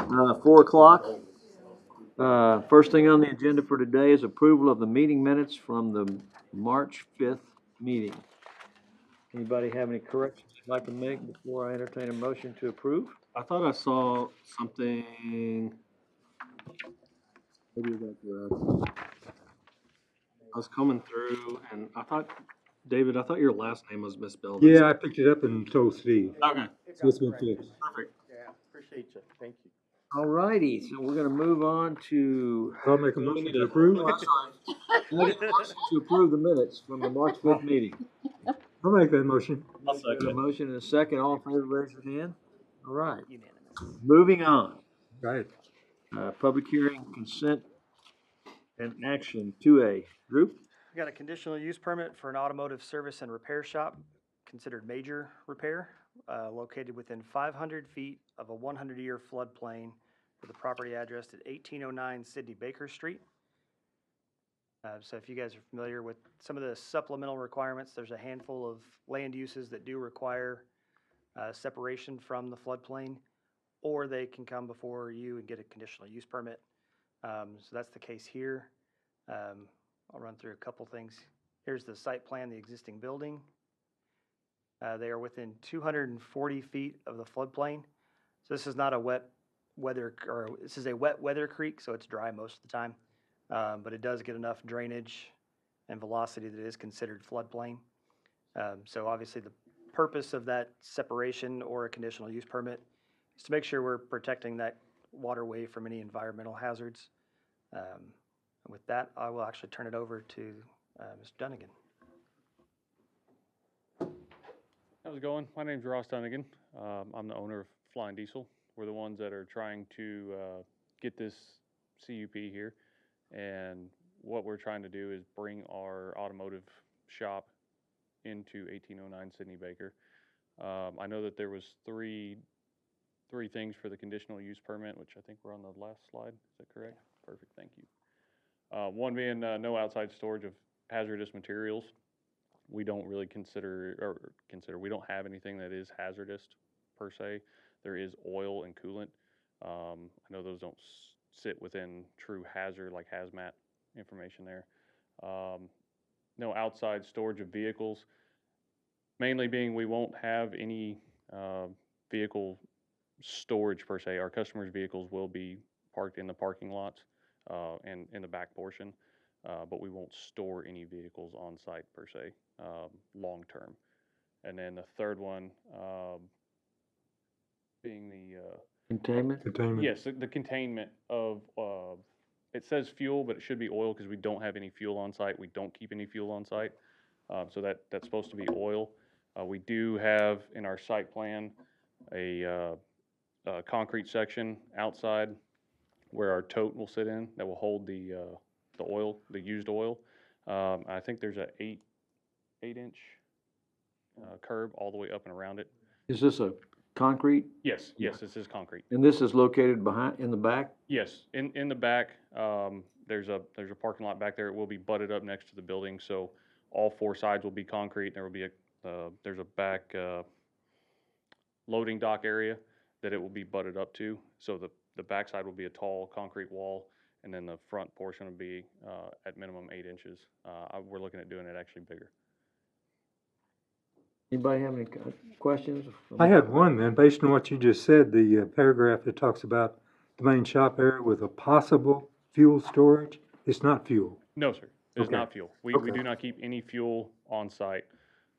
4 o'clock. First thing on the agenda for today is approval of the meeting minutes from the March 5th meeting. Anybody have any corrections you'd like to make before I entertain a motion to approve? I thought I saw something. Maybe you got I was coming through and I thought, David, I thought your last name was misspelled. Yeah, I picked it up and told Steve. Okay, So it's been fixed. perfect. Yeah, appreciate you, thank you. All righty, so we're gonna move on to. I'll make a motion to approve. Oh, I'm sorry. Motion to approve the minutes from the March 5th meeting. I'll make that motion. I'll Got a second. motion and a second. All in favor, raise your hand. All right, Unanimous. moving on. Right. Public hearing, consent, and action 2A. Drew? We got a conditional use permit for an automotive service and repair shop, considered major repair, located within 500 feet of a 100-year floodplain with a property address at 1809 Sidney Baker Street. So if you guys are familiar with some of the supplemental requirements, there's a handful of land uses that do require separation from the floodplain, or they can come before you and get a conditional use permit. So that's the case here. I'll run through a couple things. Here's the site plan, the existing building. They are within 240 feet of the floodplain. So this is not a wet weather, or this is a wet weather creek, so it's dry most of the time. But it does get enough drainage and velocity that it is considered floodplain. So obviously the purpose of that separation or a conditional use permit is to make sure we're protecting that waterway from any environmental hazards. With that, I will actually turn it over to Mr. Dunnigan. How's it going? My name's Ross Dunnigan. I'm the owner of Flying Diesel. We're the ones that are trying to get this CUP here. And what we're trying to do is bring our automotive shop into 1809 Sidney Baker. I know that there was three things for the conditional use permit, which I think were on the last slide. Is that correct? Perfect, thank you. One being no outside storage of hazardous materials. We don't really we don't have anything that is hazardous per se. There is oil and coolant. I know those don't sit within true hazard, like hazmat information there. No outside storage of vehicles. Mainly being we won't have any vehicle storage per se. Our customers' vehicles will be parked in the parking lots and in the back portion, but we won't store any vehicles on site per se, long term. And then the third one being the Containment? Containment. yes, the containment of it says fuel, but it should be oil because we don't have any fuel on site. We don't keep any fuel on site, so that's supposed to be oil. We do have in our site plan a concrete section outside where our tote will sit in that will hold the oil, the used oil. I think there's a 8-inch curb all the way up and around it. Is this a concrete? Yes, this is concrete. And this is located in the back? Yes, in the back, there's a parking lot back there. It will be butted up next to the building, so all four sides will be concrete. There will be there's a back loading dock area that it will be butted up to. So the back side will be a tall concrete wall, and then the front portion will be at minimum 8 inches. We're looking at doing it actually bigger. Anybody have any questions? I had one then, based on what you just said, the paragraph that talks about the main shop area with a possible fuel storage. It's not fuel. No, sir. It is Okay. not fuel. We Okay. do not keep any fuel on site.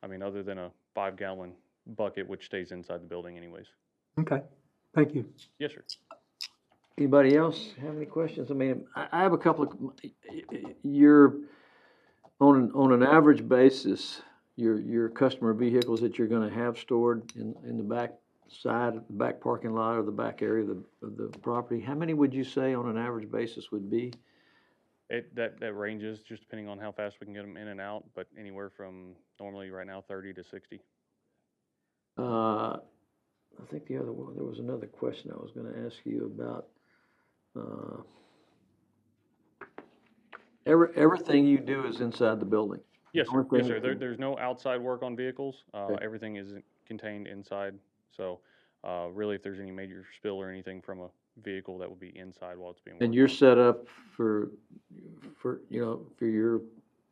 I mean, other than a 5-gallon bucket, which stays inside the building anyways. Okay, thank you. Yes, sir. Anybody else have any questions? I mean, I have a couple of, you're, on an average basis, your customer vehicles that you're gonna have stored in the back side, the back parking lot or the back area of the property, how many would you say on an average basis would be? That ranges just depending on how fast we can get them in and out, but anywhere from normally right now 30 to 60. I think there was another question I was gonna ask you about. Everything you do is inside the building? Yes, sir. Only Yes, thing- sir. There's no outside work on vehicles. Okay. Everything is contained inside. So really, if there's any major spill or anything from a vehicle that would be inside while it's being And worked. you're set up for, you know, for your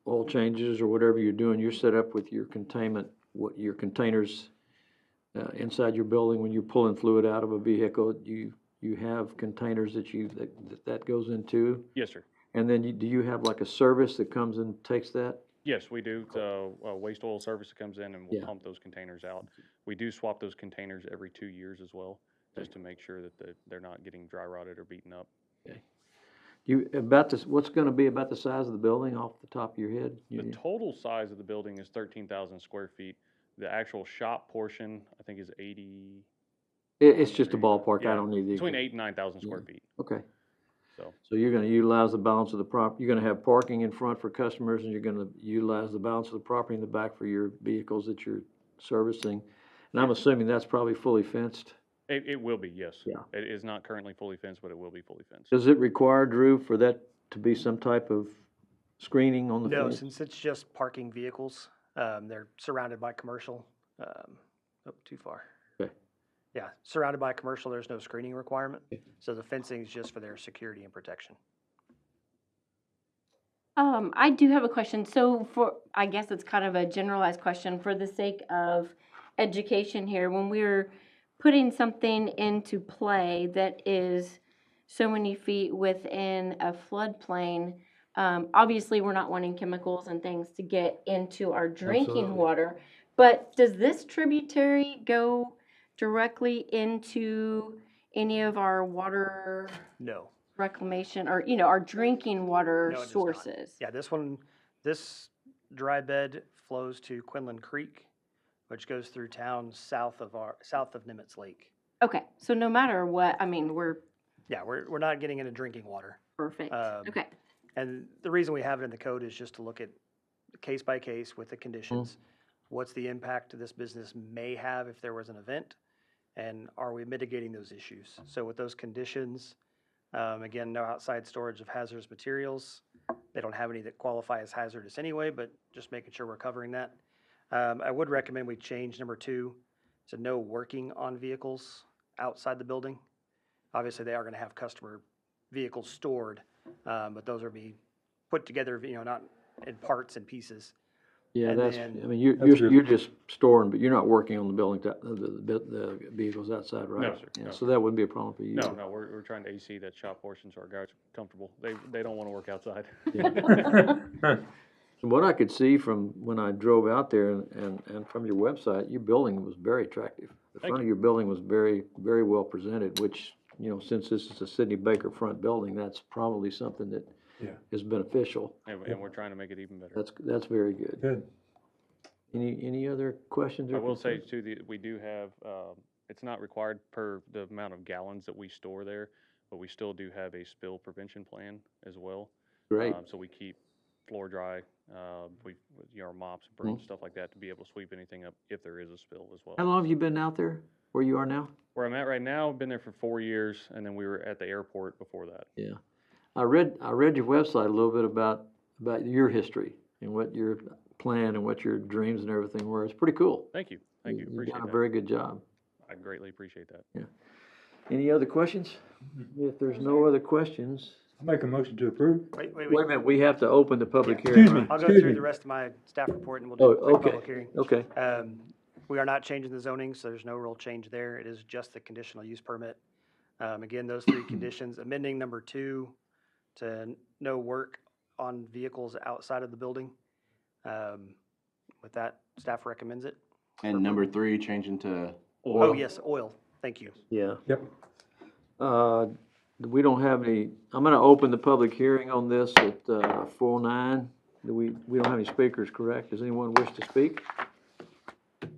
oil changes or whatever you're doing, you're set up with your containment, what your containers inside your building, when you're pulling fluid out of a vehicle, you have containers that goes into? Yes, sir. And then do you have like a service that comes and takes that? Yes, we do. The waste oil service that comes in and we'll Yeah. pump those containers out. We do swap those containers every 2 years as well, just to make sure that they're not getting dry rotted or beaten up. What's gonna be about the size of the building off the top of your head? The total size of the building is 13,000 square feet. The actual shop portion, I think, is 80. It's just a ballpark, I Yeah, don't need the. Between 8 and 9,000 square Yeah. feet. Okay. So, So you're gonna utilize the balance of the you're gonna have parking in front for customers, and you're gonna utilize the balance of the property in the back for your vehicles that you're servicing. And I'm assuming that's probably fully fenced. it will be, yes. Yeah. It is not currently fully fenced, but it will be fully fenced. Does it require, Drew, for that to be some type of screening on the No, fence? since it's just parking vehicles, they're surrounded by commercial, too far. Okay. Yeah, surrounded by commercial, there's no screening requirement, Okay. so the fencing is just for their security and protection. I do have a question. So I guess it's kind of a generalized question for the sake of education here. When we're putting something into play that is so many feet within a floodplain, obviously we're not wanting chemicals and things to get into our drinking Absolutely. water. But does this tributary go directly into any of our water No. reclamation or, our drinking water No, it does not. sources? Yeah, this dry bed flows to Quinlan Creek, which goes through town south of Nimitz Lake. Okay, so no matter what, I mean, we're Yeah, we're not getting into drinking water. perfect. Um, Okay, And the reason we have it in the code is just to look at case by case with the conditions. What's the impact this business may have if there was an event? And are we mitigating those issues? So with those conditions, again, no outside storage of hazardous materials. They don't have any that qualify as hazardous anyway, but just making sure we're covering that. I would recommend we change number 2 to no working on vehicles outside the building. Obviously, they are gonna have customer vehicles stored, but those are be put together, not in parts and pieces. Yeah, And that's, then- I mean, you're, That's good. you're just storing, but you're not working on the building, the vehicles outside, right? No, sir, Yeah, no. so that wouldn't be a problem for you. No, we're trying to AC that shop portion so our guys are comfortable. They don't want to work outside. From what I could see from when I drove out there and from your website, your building was very attractive. The Thank front of you. your building was very, very well presented, which, since this is a Sidney Baker front building, that's probably something that Yeah. is beneficial. And we're trying to make it even better. That's very good. Good. Any other questions or I will say concerns? too, we do have, it's not required per the amount of gallons that we store there, but we still do have a spill prevention plan as well. Great, So we keep floor dry, our mops, brooms, stuff like that, to be able to sweep anything up if there is a spill as well. how long have you been out there, where you are now? Where I'm at right now, I've been there for 4 years, and then we were at the airport before that. Yeah. I read your website a little bit about your history and what your plan and what your dreams and everything were. It's pretty cool. Thank you, thank you, You've appreciate done a that. very good job. I greatly appreciate that. Any other questions? If there's no other questions, Make a motion to approve. Wait, wait a minute, we have to open the public Yeah. hearing. Excuse me. I'll go Excuse through me. the rest of my staff report and we'll Oh, do a quick okay. public hearing. Okay, We are not changing the zoning, so there's no real change there. It is just the conditional use permit. Again, those 3 conditions, amending number 2 to no work on vehicles outside of the building. With that, staff recommends it. And number 3, changing to Oh, yes, oil. Thank you. yeah. Yep. We don't have any, I'm gonna open the public hearing on this at 4:09. We don't have any speakers, correct? Does anyone wish to speak?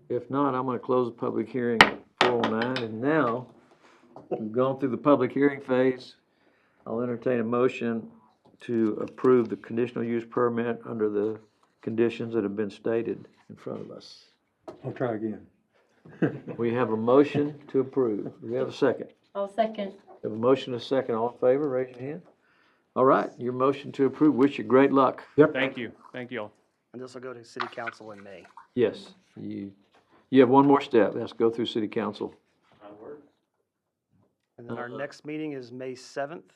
If not, I'm gonna close the public hearing at 4:09, and now, we've gone through the public hearing phase. I'll entertain a motion to approve the conditional use permit under the conditions that have been stated in front of us. I'll try again. We have a motion to approve. Do we have a second? I'll second. We have a motion and a second. All in favor, raise your hand. All right, your motion to approve. Wish you great luck. Thank you all. And this will go to city council in May. Yes, you have one more step. That's go through city council. And then our Uh, next meeting is May 7th.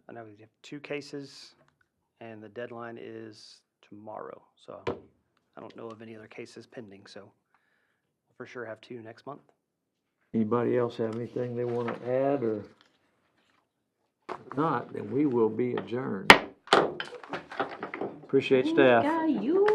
I know we have 2 cases, and the deadline is tomorrow. So I don't know of any other cases pending, so we'll for sure have 2 next month. Anybody else have anything they want to add, or? If not, then we will be adjourned. Appreciate staff. Guy, you